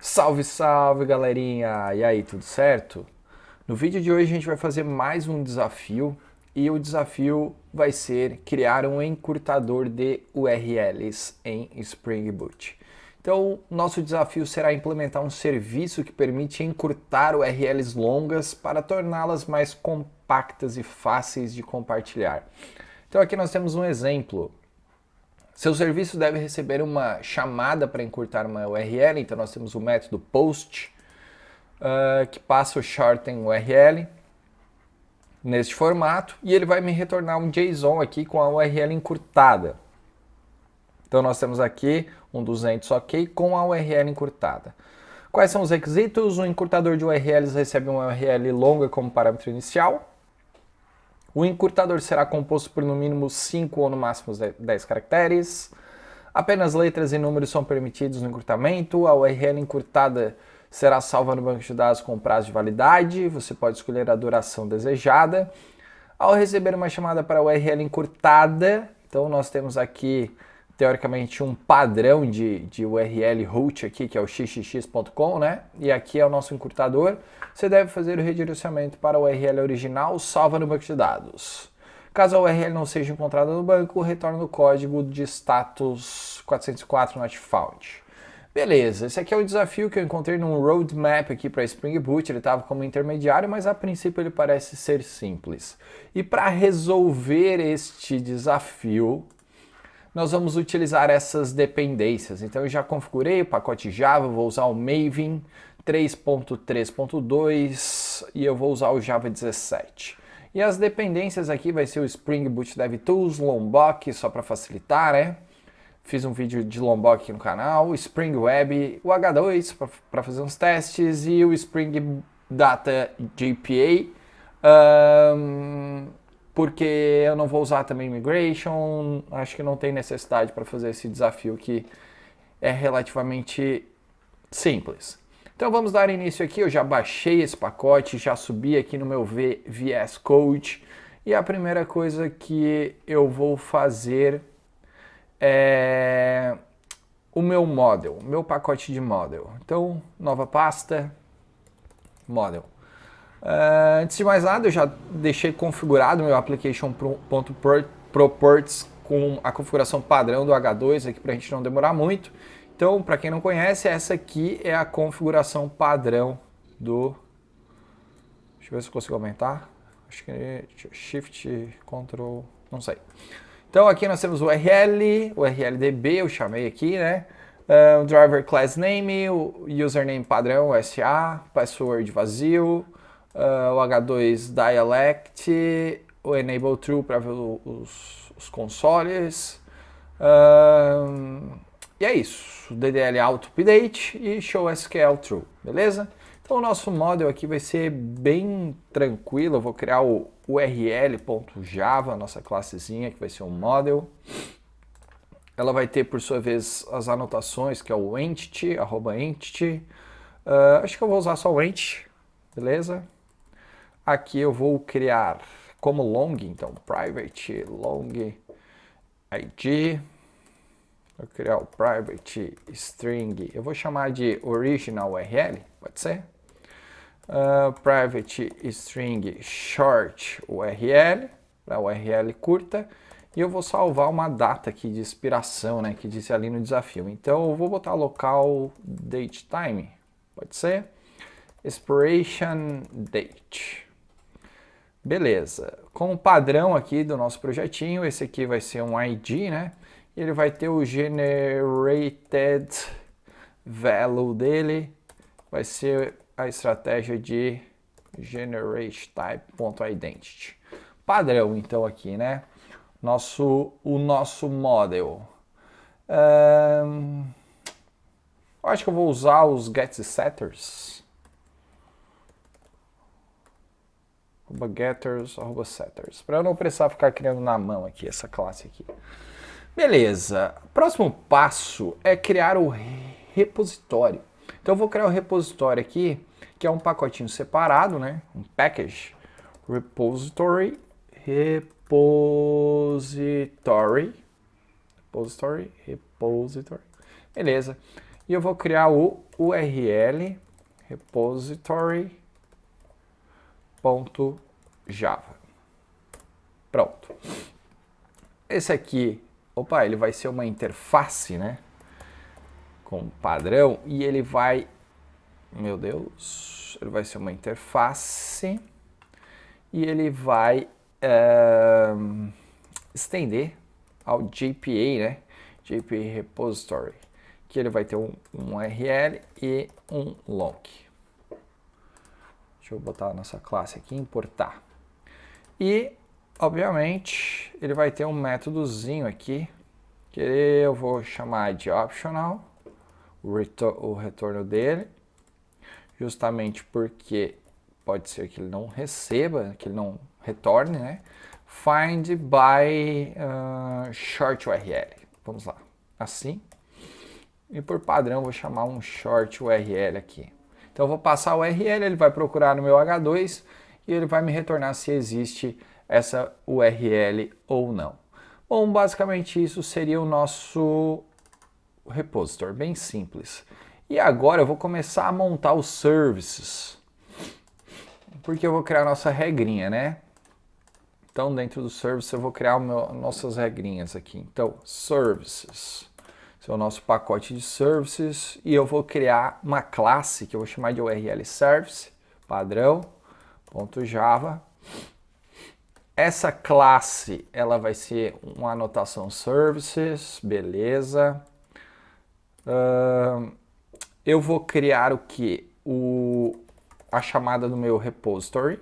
Salve, salve, galerinha! E aí, tudo certo? No vídeo de hoje a gente vai fazer mais um desafio e o desafio vai ser criar um encurtador de URLs em Spring Boot. Então, nosso desafio será implementar um serviço que permite encurtar URLs longas para torná-las mais compactas e fáceis de compartilhar. Então, aqui nós temos um exemplo. Seu serviço deve receber uma chamada para encurtar uma URL, então nós temos o método post, que passa o shorten URL neste formato e ele vai me retornar um JSON aqui com a URL encurtada. Então nós temos aqui um 200 OK com a URL encurtada. Quais são os requisitos? O encurtador de URLs recebe uma URL longa como parâmetro inicial. O encurtador será composto por no mínimo 5 ou no máximo 10 caracteres. Apenas letras e números são permitidos no encurtamento. A URL encurtada será salva no banco de dados com prazo de validade. Você pode escolher a duração desejada. Ao receber uma chamada para a URL encurtada, então nós temos aqui teoricamente um padrão de URL root aqui, que é o xxx.com, né? E aqui é o nosso encurtador. Você deve fazer o redirecionamento para a URL original, salva no banco de dados. Caso a URL não seja encontrada no banco, retorna o código de status 404 not found. Beleza, esse aqui é o desafio que eu encontrei num roadmap aqui para Spring Boot, ele estava como intermediário, mas a princípio ele parece ser simples. E para resolver este desafio, nós vamos utilizar essas dependências. Então eu já configurei o pacote Java, vou usar o Maven 3.3.2 e eu vou usar o Java 17. E as dependências aqui vai ser o Spring Boot DevTools, Lombok, só para facilitar, né? Fiz um vídeo de Lombok aqui no canal, o Spring Web, o H2 para fazer uns testes e o Spring Data GPA. Porque eu não vou usar também Migration, acho que não tem necessidade para fazer esse desafio que é relativamente simples. Então vamos dar início aqui, eu já baixei esse pacote, já subi aqui no meu VS Code e a primeira coisa que eu vou fazer é o meu model, meu pacote de model. Então, nova pasta, model. Antes de mais nada, eu já deixei configurado meu application.properties com a configuração padrão do H2 aqui para a gente não demorar muito. Então, para quem não conhece, essa aqui é a configuração padrão do... Deixa eu ver se eu consigo aumentar. Acho que é Shift, Ctrl, não sei. Então, aqui nós temos o URL, o URLDB, eu chamei aqui, né? O driver class name, o username padrão, SA, password vazio, o H2 dialect, o enable true para ver os consoles. E é isso, DDL auto update e show SQL true, beleza? Então o nosso model aqui vai ser bem tranquilo, eu vou criar o url.java, nossa classezinha que vai ser um model. Ela vai ter por sua vez as anotações que é o entity, @entity. Acho que eu vou usar só o entity, beleza? Aqui eu vou criar como long, então private long id. Vou criar o private string, eu vou chamar de original URL, pode ser? Private string short URL, para URL curta, e eu vou salvar uma data aqui de expiração, né, que disse ali no desafio. Então eu vou botar local date time, pode ser? Expiration date. Beleza, com o padrão aqui do nosso projetinho, esse aqui vai ser um ID, né? E ele vai ter o generated value dele, vai ser a estratégia de generateType.identity. Padrão, então, aqui, né? O nosso model. Eu acho que eu vou usar os getSetters. Getters, @setters, para eu não precisar ficar criando na mão aqui essa classe aqui. Beleza, próximo passo é criar o repositório. Então eu vou criar o repositório aqui, que é um pacotinho separado, né? Um package, repository, repository. Beleza. E eu vou criar o URL repository.java. Pronto. Esse aqui, opa, ele vai ser uma interface, né? Com padrão, e ele vai, meu Deus, ele vai ser uma interface e ele vai estender ao JPA, né? JPA Repository, que ele vai ter um URL e um long. Deixa eu botar a nossa classe aqui, importar. E, obviamente, ele vai ter um métodozinho aqui, que eu vou chamar de optional, o retorno dele, justamente porque pode ser que ele não receba, que ele não retorne, né? Find by short URL. Vamos lá, assim. E por padrão vou chamar um short URL aqui. Então eu vou passar o URL, ele vai procurar no meu H2 e ele vai me retornar se existe essa URL ou não. Bom, basicamente isso seria o nosso repository, bem simples. E agora eu vou começar a montar os services, porque eu vou criar a nossa regrinha, né? Então dentro do service eu vou criar nossas regrinhas aqui. Então, services. Esse é o nosso pacote de services e eu vou criar uma classe que eu vou chamar de URL service, padrão, .java. Essa classe, ela vai ser uma anotação services, beleza. Eu vou criar o que? A chamada do meu repository.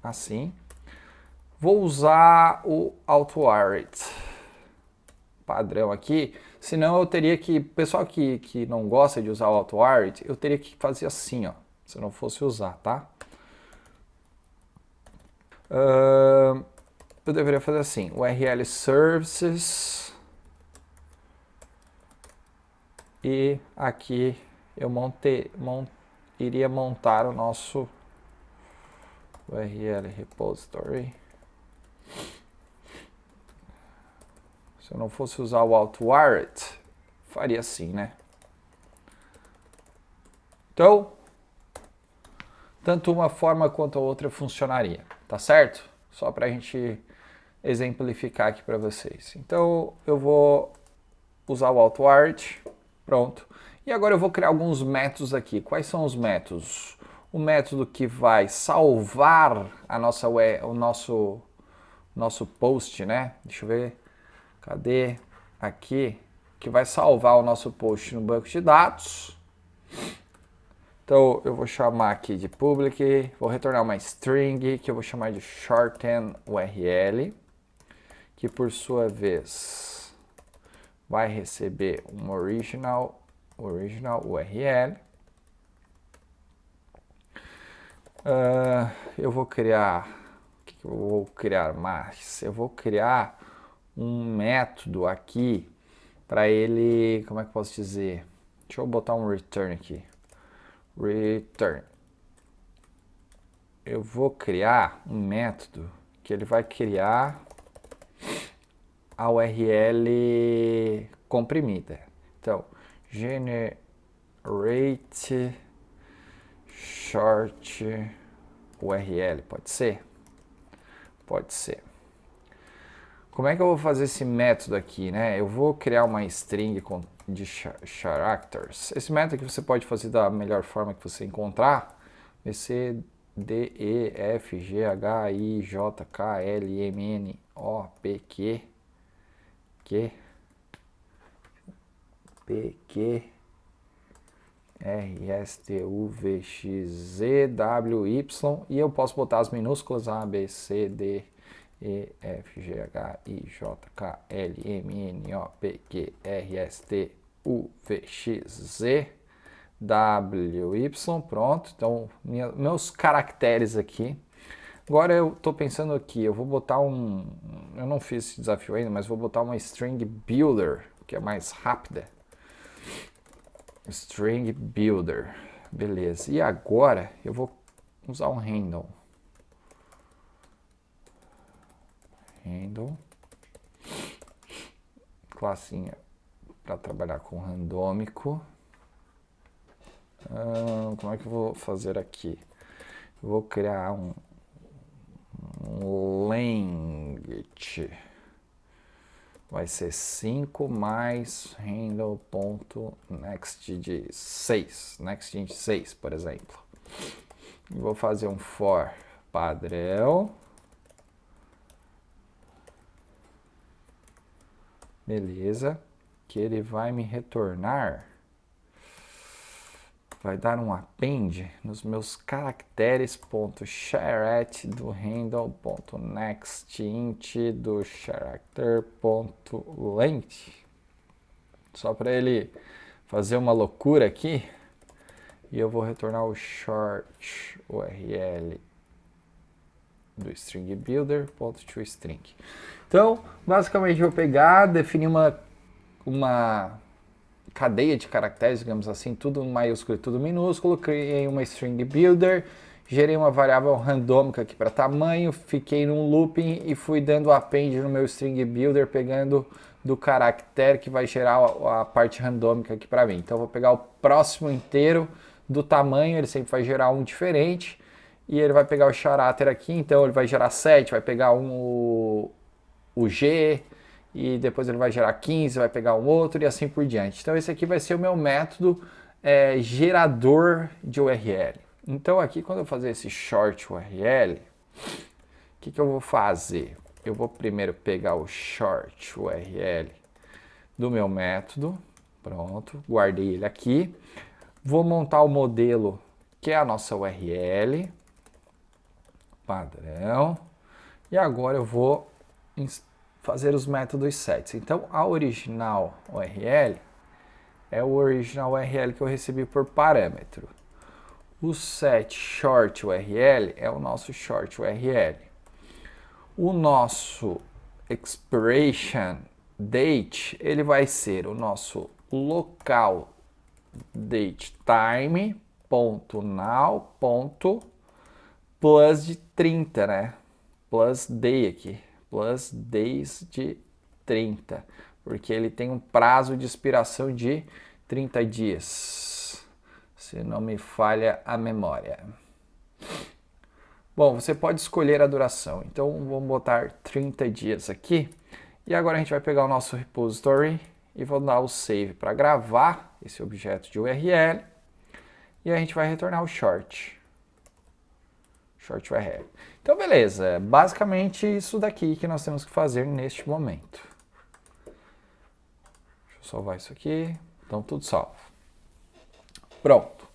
Assim. Vou usar o AutoWaret padrão aqui, senão eu teria que, pessoal que não gosta de usar o AutoWaret, eu teria que fazer assim, ó, se eu não fosse usar, tá? Eu deveria fazer assim, URL services e aqui eu iria montar o nosso URL repository. Se eu não fosse usar o AutoWaret, faria assim, né? Então, tanto uma forma quanto a outra funcionaria, tá certo? Só para a gente exemplificar aqui para vocês. Então, eu vou usar o AutoWaret, pronto. E agora eu vou criar alguns métodos aqui. Quais são os métodos? O método que vai salvar o nosso post, né? Deixa eu ver. Cadê? Aqui, que vai salvar o nosso post no banco de dados. Então, eu vou chamar aqui de public, vou retornar uma string, que eu vou chamar de shorten URL, que por sua vez vai receber um original URL. Eu vou criar, o que eu vou criar mais? Eu vou criar um método aqui para ele, como é que eu posso dizer? Deixa eu botar um return aqui. Return. Eu vou criar um método que ele vai criar a URL comprimida. Então, generate short URL, pode ser? Pode ser. Como é que eu vou fazer esse método aqui, né? Eu vou criar uma string de characters. Esse método aqui você pode fazer da melhor forma que você encontrar. Vai ser D, E, F, G, H, I, J, K, L, M, N, O, P, Q, R, S, T, U, V, X, Z, W, Y. E eu posso botar as minúsculas A, B, C, D, E, F, G, H, I, J, K, L, M, N, O, P, Q, R, S, T, U, V, X, Z, W, Y, pronto. Então, meus caracteres aqui. Agora eu estou pensando aqui, eu vou botar eu não fiz esse desafio ainda, mas vou botar uma string builder, que é mais rápida. String builder, beleza. E agora eu vou usar um handle. Classinha para trabalhar com randômico. Como é que eu vou fazer aqui? Eu vou criar um language. Vai ser 5 mais handle.next de 6. Next de 6, por exemplo. E vou fazer um for padrão. Beleza. Que ele vai me retornar. Vai dar um append nos meus caracteres.shareat do handle.next int do character.length. Só para ele fazer uma loucura aqui. E eu vou retornar o short URL do string builder.toString. Então, basicamente eu vou pegar, definir uma cadeia de caracteres, digamos assim, tudo maiúsculo e tudo minúsculo, criei uma string builder, gerei uma variável randômica aqui para tamanho, fiquei num looping e fui dando append no meu string builder, pegando do caractere que vai gerar a parte randômica aqui para mim. Então eu vou pegar o próximo inteiro do tamanho, ele sempre vai gerar um diferente, e ele vai pegar o character aqui, então ele vai gerar 7, vai pegar o G, e depois ele vai gerar 15, vai pegar um outro e assim por diante. Então esse aqui vai ser o meu método gerador de URL. Então aqui quando eu fazer esse short URL, o que eu vou fazer? Eu vou primeiro pegar o short URL do meu método, pronto, guardei ele aqui. Vou montar o modelo que é a nossa URL, padrão, e agora eu vou fazer os métodos sets. Então, a original URL é o original URL que eu recebi por parâmetro. O set short URL é o nosso short URL. O nosso expiration date, ele vai ser o nosso local datetime.now.plus de 30, né? Plus day aqui. Plus days de 30, porque ele tem um prazo de expiração de 30 dias, se não me falha a memória. Bom, você pode escolher a duração, então vamos botar 30 dias aqui, e agora a gente vai pegar o nosso repository e vou dar o save para gravar esse objeto de URL, e a gente vai retornar o short URL. Então, beleza, basicamente isso daqui que nós temos que fazer neste momento. Deixa eu salvar isso aqui. Então, tudo salvo. Pronto.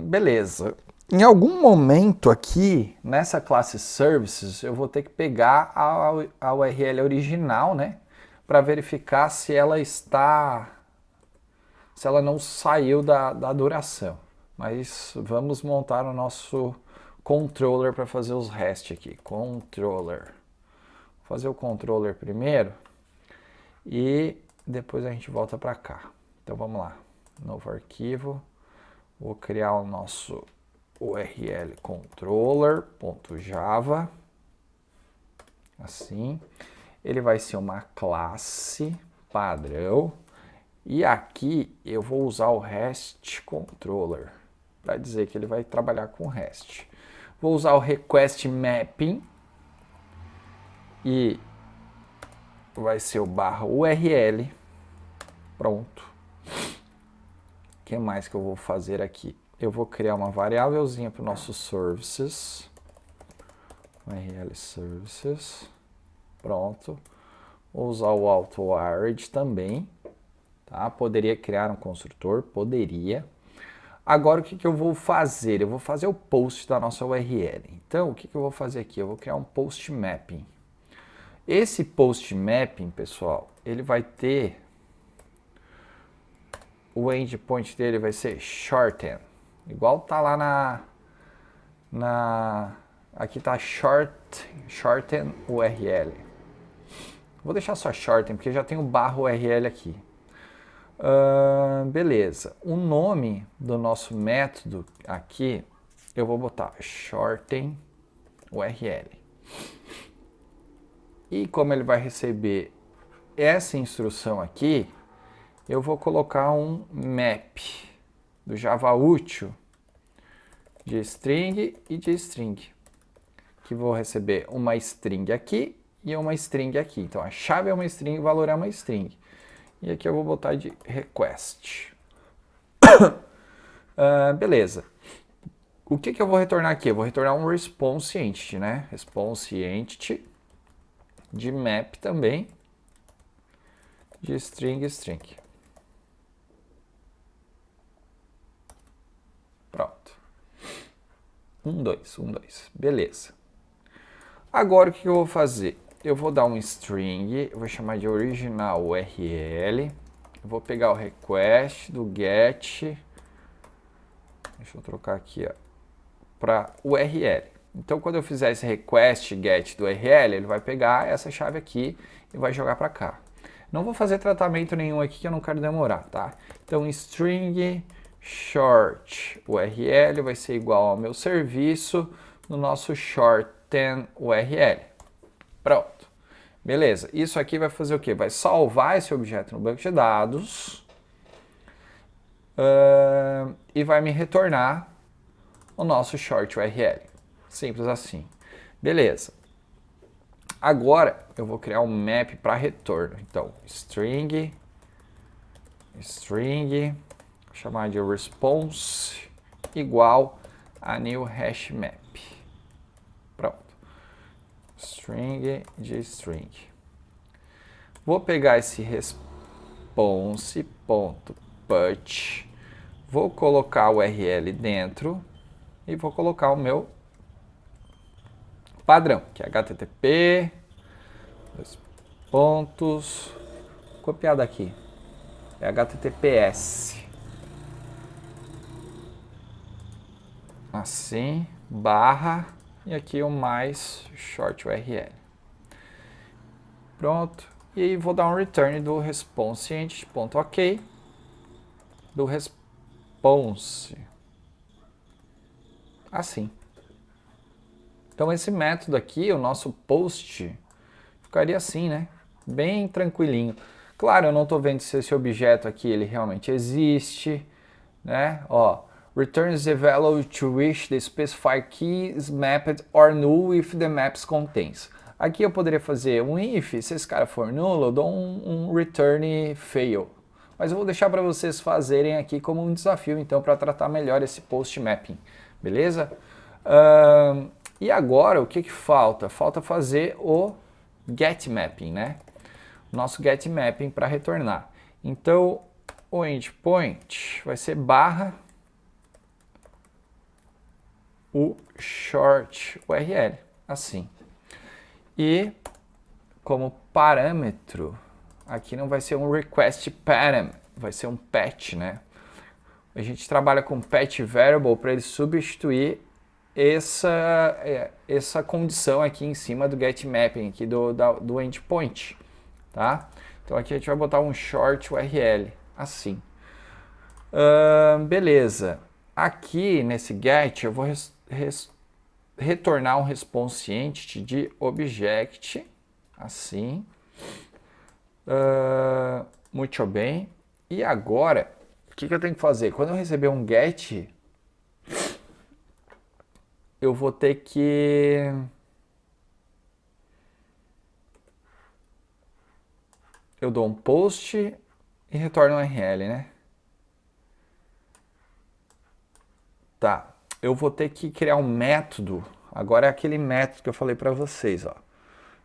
Beleza. Em algum momento aqui, nessa classe Services, eu vou ter que pegar a URL original, né? Para verificar se ela não saiu da duração. Mas vamos montar o nosso controller para fazer os REST aqui. Controller. Vou fazer o controller primeiro e depois a gente volta para cá. Então vamos lá. Novo arquivo. Vou criar o nosso URL controller.java. Assim. Ele vai ser uma classe padrão. E aqui eu vou usar o REST controller para dizer que ele vai trabalhar com REST. Vou usar o request mapping e vai ser o /URL. Pronto. O que mais que eu vou fazer aqui? Eu vou criar uma variávelzinha para o nosso services. URL services. Pronto. Vou usar o auto-wired também. Tá? Poderia criar um construtor, poderia. Agora o que eu vou fazer? Eu vou fazer o post da nossa URL. Então o que eu vou fazer aqui? Eu vou criar um post mapping. Esse post mapping, pessoal, ele vai ter o endpoint dele vai ser shorten, igual tá lá aqui tá shorten URL. Vou deixar só shorten porque já tem o /URL aqui. Beleza, o nome do nosso método aqui eu vou botar shorten URL. E como ele vai receber essa instrução aqui, eu vou colocar um map do Java útil de string e de string, que vou receber uma string aqui e uma string aqui. Então a chave é uma string, o valor é uma string. E aqui eu vou botar de request. Beleza. O que eu vou retornar aqui? Eu vou retornar um response entity, né? Response entity de map também de string. Pronto. 1, 2. Beleza. Agora o que eu vou fazer? Eu vou dar um string, eu vou chamar de original URL. Eu vou pegar o request do get. Deixa eu trocar aqui, ó, para URL. Então, quando eu fizer esse request get do URL, ele vai pegar essa chave aqui e vai jogar para cá. Não vou fazer tratamento nenhum aqui que eu não quero demorar, tá? Então, string short URL vai ser igual ao meu serviço no nosso shorten URL. Pronto. Beleza. Isso aqui vai fazer o quê? Vai salvar esse objeto no banco de dados e vai me retornar o nosso short URL. Simples assim. Beleza. Agora eu vou criar um map para retorno. Então, string, vou chamar de response igual a new hash map. Pronto. String de string. Vou pegar esse response.put, vou colocar o URL dentro e vou colocar o meu padrão, que é HTTP, dois pontos, copiado aqui, é HTTPS. Assim, barra, e aqui o mais short URL. Pronto. E aí vou dar um return do response entity.ok, do response. Assim. Então esse método aqui, o nosso post, ficaria assim, né? Bem tranquilinho. Claro, eu não estou vendo se esse objeto aqui ele realmente existe, né? Ó, returns the value to which the specified key is mapped or null if the maps contains. Aqui eu poderia fazer um if, se esse cara for nulo, eu dou um return fail. Mas eu vou deixar para vocês fazerem aqui como um desafio, então, para tratar melhor esse post mapping, beleza? E agora, o que falta? Falta fazer o get mapping, né? Nosso get mapping para retornar. Então, o endpoint vai ser barra o short URL, assim. E como parâmetro, aqui não vai ser um request param, vai ser um patch, né? A gente trabalha com patch variable para ele substituir essa condição aqui em cima do get mapping aqui do endpoint, tá? Então aqui a gente vai botar um short URL, assim. Beleza. Aqui nesse get eu vou retornar um response entity de object, assim. Muito bem. E agora, o que eu tenho que fazer? Quando eu receber um get, eu vou ter que eu dou um post e retorno um URL, né? Tá. Eu vou ter que criar um método. Agora é aquele método que eu falei para vocês, ó,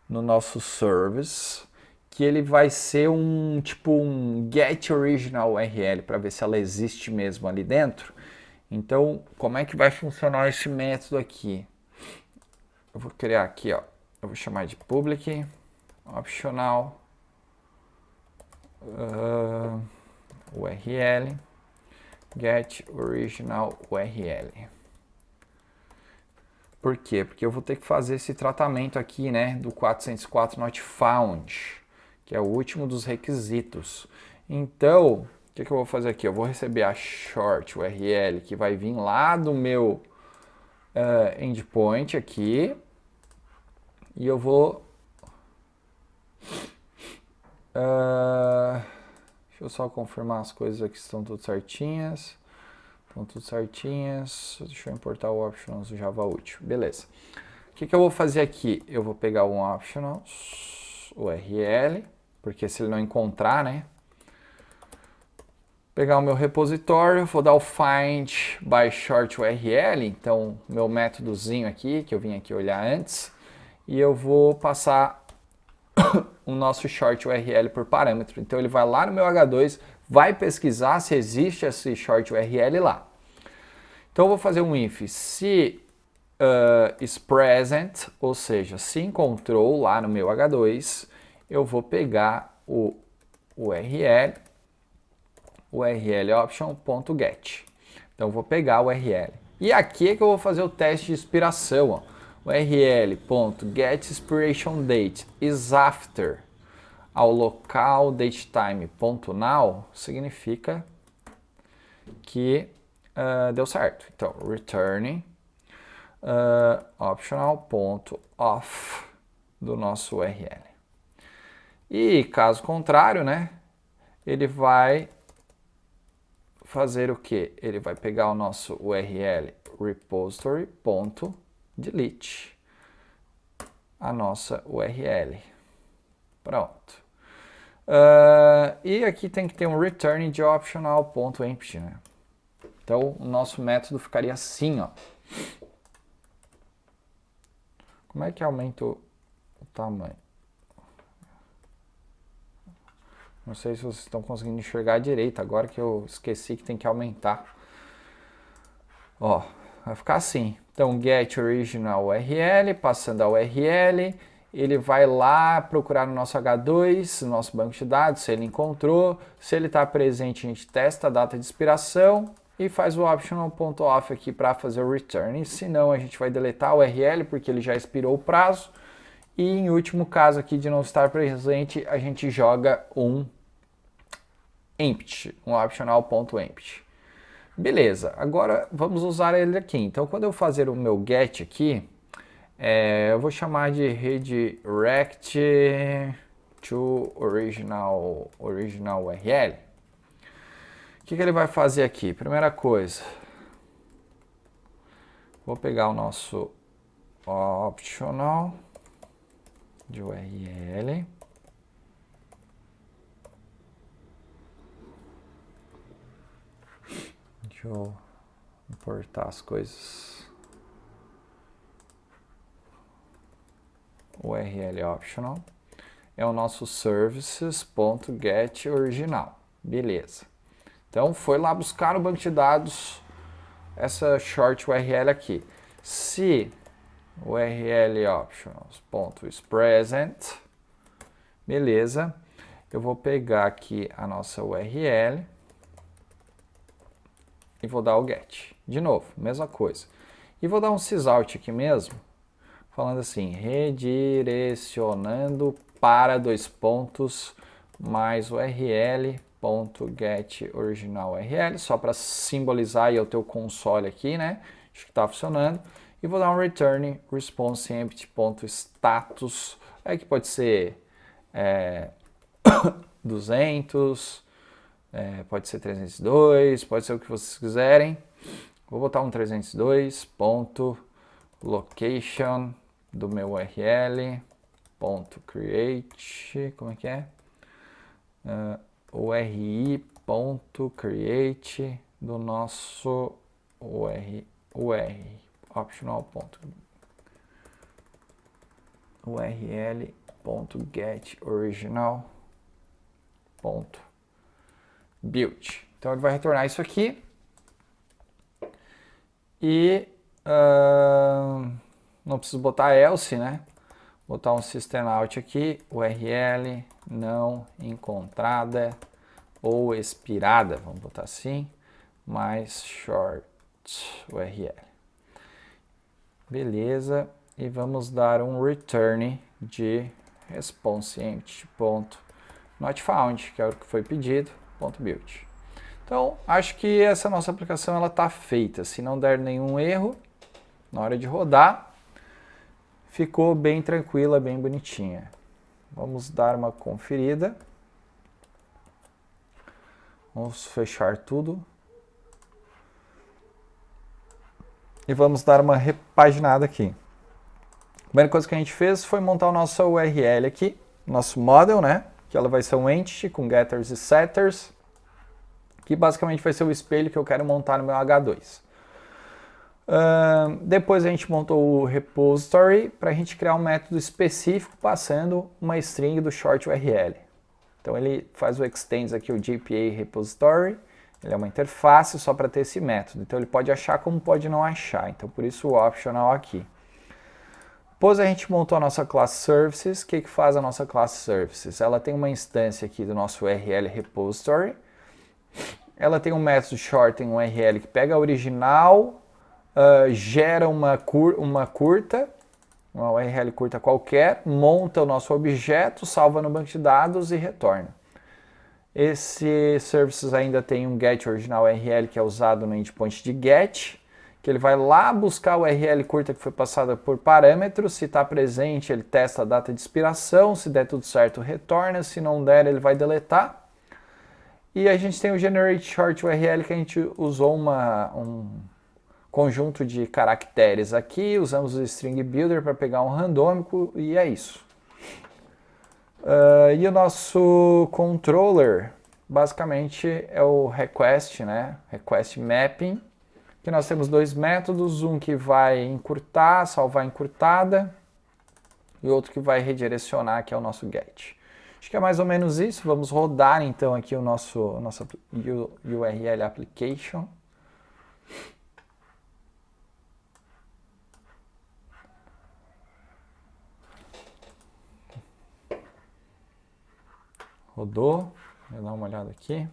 no nosso service, que ele vai ser um tipo um get original URL para ver se ela existe mesmo ali dentro. Então, como é que vai funcionar esse método aqui? Eu vou criar aqui, ó. Eu vou chamar de public optional URL get original URL. Por quê? Porque eu vou ter que fazer esse tratamento aqui, né, do 404 not found, que é o último dos requisitos. Então, o que eu vou fazer aqui? Eu vou receber a short URL que vai vir lá do meu endpoint aqui, e eu vou Deixa eu só confirmar as coisas aqui estão tudo certinhas. Estão tudo certinhas. Deixa eu importar o optionals do Java útil. Beleza. O que eu vou fazer aqui? Eu vou pegar um optionals URL, porque se ele não encontrar, né? Pegar o meu repositório, vou dar o find by short URL, então meu métodozinho aqui, que eu vim aqui olhar antes, e eu vou passar o nosso short URL por parâmetro. Então ele vai lá no meu H2, vai pesquisar se existe esse short URL lá. Então eu vou fazer um if se is present, ou seja, se encontrou lá no meu H2, eu vou pegar o URL option.get. Então eu vou pegar o URL. E aqui é que eu vou fazer o teste de inspiração, ó. URL.getInspirationDate is after ao local datetime.now significa que deu certo. Então, returning optional.off do nosso URL. E caso contrário, né, ele vai fazer o que? Ele vai pegar o nosso URL repository.delete a nossa URL. Pronto. E aqui tem que ter um return de optional.empty, né? Então o nosso método ficaria assim, ó. Como é que aumenta o tamanho? Não sei se vocês estão conseguindo enxergar direito, agora que eu esqueci que tem que aumentar. Ó, vai ficar assim. Então, get original URL, passando a URL, ele vai lá procurar no nosso H2, no nosso banco de dados, se ele encontrou. Se ele está presente, a gente testa a data de expiração e faz o optional.off aqui para fazer o return. Se não, a gente vai deletar o URL porque ele já expirou o prazo. E em último caso aqui de não estar presente, a gente joga um empty, um optional.empty. Beleza, agora vamos usar ele aqui. Então, quando eu fazer o meu get aqui, eu vou chamar de redirect to original URL. O que ele vai fazer aqui? Primeira coisa, vou pegar o nosso optional de URL. Deixa eu importar as coisas. URL optional é o nosso services.get original. Beleza. Então foi lá buscar no banco de dados essa short URL aqui. Se URL optionals.isPresent, beleza. Eu vou pegar aqui a nossa URL e vou dar o get. De novo, mesma coisa. E vou dar um sysout aqui mesmo, falando assim, redirecionando para mais URL.get original URL, só para simbolizar aí o teu console aqui, né? Acho que está funcionando. E vou dar um return response empty.status, aí que pode ser 200, pode ser 302, pode ser o que vocês quiserem. Vou botar um 302.location do meu URL, .create, como é que é? URI.create do nosso URL.get original.build. Então ele vai retornar isso aqui e não preciso botar else, né? Botar um system out aqui, URL não encontrada ou expirada, vamos botar assim, mais short URL. Beleza, e vamos dar um return de response empty.not found, que é o que foi pedido, .build. Então, acho que essa nossa aplicação ela está feita. Se não der nenhum erro, na hora de rodar, ficou bem tranquila, bem bonitinha. Vamos dar uma conferida. Vamos fechar tudo. E vamos dar uma repaginada aqui. A primeira coisa que a gente fez foi montar o nosso URL aqui, nosso model, né? Que ela vai ser um entity com getters e setters, que basicamente vai ser o espelho que eu quero montar no meu H2. Depois a gente montou o repository para a gente criar um método específico passando uma string do short URL. Então ele faz o extends aqui, o GPA repository, ele é uma interface só para ter esse método. Então ele pode achar como pode não achar, então por isso o optional aqui. Depois a gente montou a nossa class services. O que faz a nossa class services? Ela tem uma instância aqui do nosso URL repository. Ela tem um método shorten URL que pega a original, gera uma curta, uma URL curta qualquer, monta o nosso objeto, salva no banco de dados e retorna. Esse services ainda tem um get original URL que é usado no endpoint de get, que ele vai lá buscar a URL curta que foi passada por parâmetros, se está presente ele testa a data de expiração, se der tudo certo retorna, se não der ele vai deletar. E a gente tem o generate short URL que a gente usou um conjunto de caracteres aqui, usamos o string builder para pegar um randômico e é isso. E o nosso controller basicamente é o request, né? Request mapping, que nós temos dois métodos, um que vai encurtar, salvar encurtada, e outro que vai redirecionar, que é o nosso get. Acho que é mais ou menos isso. Vamos rodar então aqui o nosso URL application. Rodou, vou dar uma olhada aqui.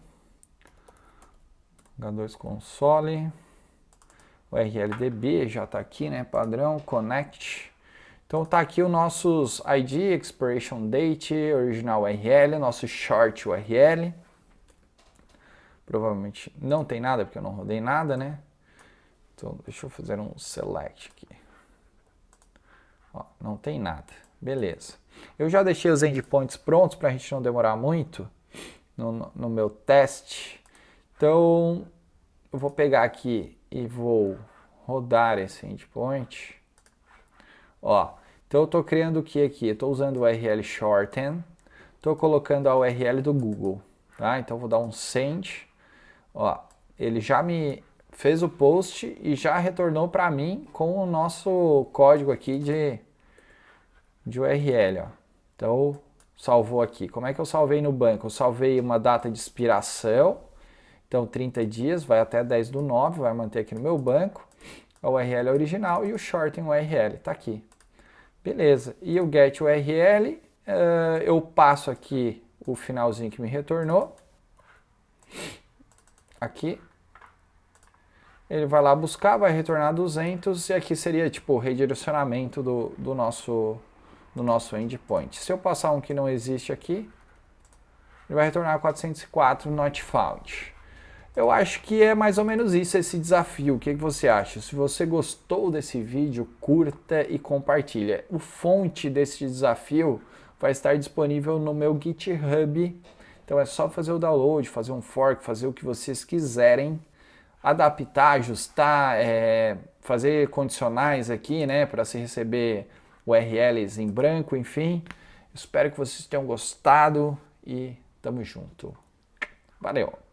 H2 console, URLDB já está aqui, né? Padrão, connect. Então tá aqui os nossos ID, expiration date, original URL, nosso short URL. Provavelmente não tem nada porque eu não rodei nada, né? Então deixa eu fazer um select aqui. Ó, não tem nada. Beleza. Eu já deixei os endpoints prontos para a gente não demorar muito no meu teste. Então, eu vou pegar aqui e vou rodar esse endpoint. Ó, então eu estou criando o que aqui? Eu estou usando o URL shorten. Estou colocando a URL do Google. Tá? Então, eu vou dar um send. Ó, ele já me fez o post e já retornou para mim com o nosso código aqui de URL, ó. Então, salvou aqui. Como é que eu salvei no banco? Eu salvei uma data de expiração, então 30 dias, vai até 10/9, vai manter aqui no meu banco. A URL original e o shorten URL, tá aqui. Beleza, e o get URL, eu passo aqui o finalzinho que me retornou. Aqui. Ele vai lá buscar, vai retornar 200 e aqui seria tipo o redirecionamento do nosso endpoint. Se eu passar um que não existe aqui, ele vai retornar 404 not found. Eu acho que é mais ou menos isso esse desafio. O que você acha? Se você gostou desse vídeo, curta e compartilha. O fonte desse desafio vai estar disponível no meu GitHub. Então é só fazer o download, fazer um fork, fazer o que vocês quiserem. Adaptar, ajustar, fazer condicionais aqui, né, para se receber URLs em branco, enfim. Espero que vocês tenham gostado e tamo junto. Valeu!